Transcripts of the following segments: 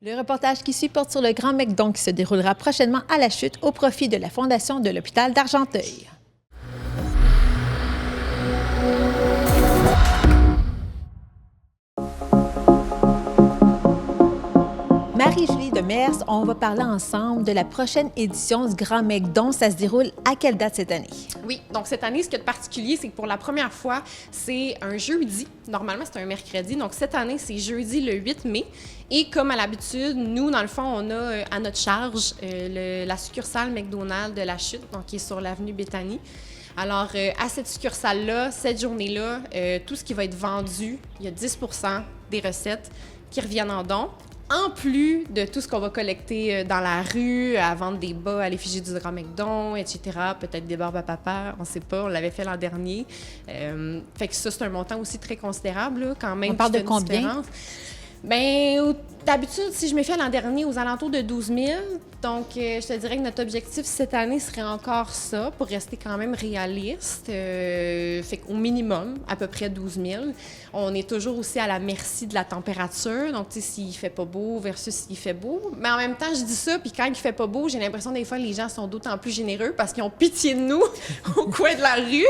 Le reportage qui suit porte sur le Grand McDon qui se déroulera prochainement à La Chute au profit de la Fondation de l'hôpital d'Argenteuil. Marie-Julie Demers, on va parler ensemble de la prochaine édition du Grand McDon. Ça se déroule à quelle date cette année? Oui, donc cette année, ce qu'il y a de particulier, c'est que pour la première fois, c'est un jeudi. Normalement, c'est un mercredi. Donc cette année, c'est jeudi le 8 mai. Et comme à l'habitude, nous, dans le fond, on a à notre charge la succursale McDonald's de La Chute, donc qui est sur l'avenue Béthanie. Alors, à cette succursale-là, cette journée-là, tout ce qui va être vendu, il y a 10 % des recettes qui reviennent en dons. En plus de tout ce qu'on va collecter dans la rue, à vendre des bas à l'effigie du Grand McDon, etc., peut-être des barbes à papa, on ne sait pas, on l'avait fait l'an dernier. Fait que ça, c'est un montant aussi très considérable, là, quand même. On parle de combien? Bien, d'habitude, si je me fie à l'an dernier, aux alentours de 12 000. Donc, je te dirais que notre objectif cette année serait encore ça, pour rester quand même réaliste. Fait qu'au minimum, à peu près 12 000. On est toujours aussi à la merci de la température. Donc, tu sais, s'il fait pas beau versus s'il fait beau. Mais en même temps, je dis ça, puis quand il fait pas beau, j'ai l'impression des fois les gens sont d'autant plus généreux parce qu'ils ont pitié de nous au coin de la rue.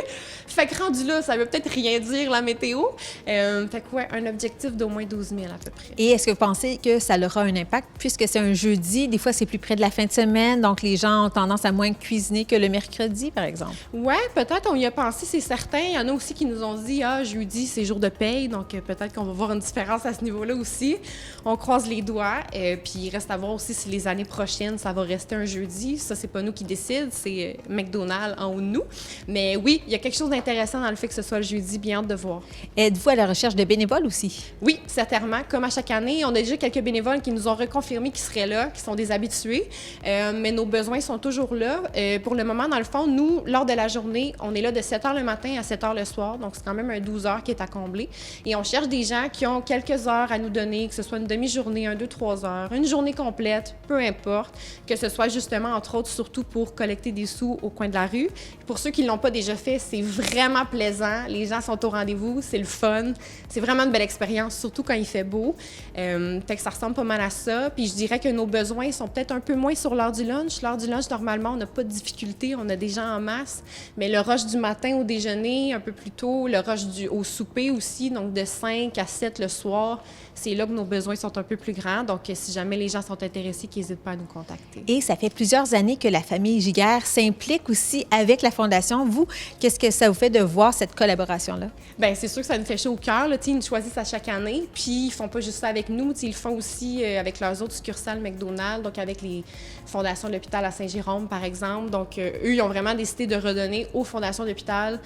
Fait que rendu là, ça veut peut-être rien dire, la météo. Fait que ouais, un objectif d'au moins 12 000 à peu près. Et est-ce que vous pensez que ça aura un impact, puisque c'est un jeudi, des fois c'est plus près de la fin de semaine, donc les gens ont tendance à moins cuisiner que le mercredi, par exemple? Oui, peut-être, on y a pensé, c'est certain. Il y en a aussi qui nous ont dit, jeudi, c'est jour de paye, donc peut-être qu'on va voir une différence à ce niveau-là aussi. On croise les doigts, puis il reste à voir aussi si les années prochaines, ça va rester un jeudi. Ça, c'est pas nous qui décident, c'est McDonald's en haut de nous. Mais oui, il y a quelque chose d'intéressant dans le fait que ce soit le jeudi, bien hâte de voir. Êtes-vous à la recherche de bénévoles aussi? Oui, certainement. Comme à chaque année, on a déjà quelques bénévoles qui nous ont reconfirmé qu'ils seraient là, qui sont des habitués. Mais nos besoins sont toujours là. Pour le moment, dans le fond, nous, lors de la journée, on est là de 7 h le matin à 7 h le soir. Donc, c'est quand même un 12 heures qui est à combler. Et on cherche des gens qui ont quelques heures à nous donner, que ce soit une demi-journée, 1, 2, 3 heures, une journée complète, peu importe, que ce soit justement, entre autres, surtout pour collecter des sous au coin de la rue. Pour ceux qui ne l'ont pas déjà fait, c'est vraiment plaisant. Les gens sont au rendez-vous, c'est le fun. C'est vraiment une belle expérience, surtout quand il fait beau. Fait que ça ressemble pas mal à ça. Puis je dirais que nos besoins sont peut-être un peu moins sur l'heure du lunch. L'heure du lunch, normalement, on n'a pas de difficulté. On a des gens en masse. Mais le rush du matin au déjeuner, un peu plus tôt, le rush au souper aussi, donc de 5 à 7 le soir, c'est là que nos besoins sont un peu plus grands. Donc, si jamais les gens sont intéressés, qu'ils n'hésitent pas à nous contacter. Et ça fait plusieurs années que la famille Giguère s'implique aussi avec la Fondation. Vous, qu'est-ce que ça vous fait de voir cette collaboration-là? Bien, c'est sûr que ça nous fait chaud au cœur. Ils nous choisissent à chaque année. Puis, ils font pas juste ça avec nous. Ils le font aussi avec leurs autres succursales McDonald's, donc avec les fondations de l'hôpital à Saint-Jérôme, par exemple. Donc, eux, ils ont vraiment décidé de redonner aux fondations d'hôpital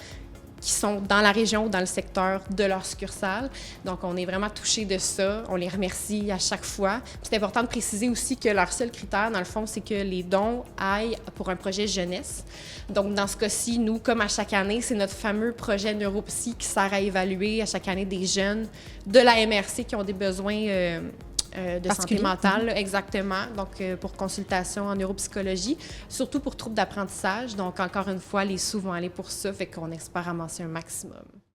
qui sont dans la région ou dans le secteur de leur succursale. Donc, on est vraiment touchés de ça. On les remercie à chaque fois. Puis c'est important de préciser aussi que leur seul critère, dans le fond, c'est que les dons aillent pour un projet jeunesse. Donc, dans ce cas-ci, nous, comme à chaque année, c'est notre fameux projet Neuropsy qui sert à évaluer à chaque année des jeunes de la MRC qui ont des besoins de santé mentale, exactement. Donc, pour consultation en neuropsychologie, surtout pour troubles d'apprentissage. Donc, encore une fois, les sous vont aller pour ça, fait qu'on espère amasser un maximum.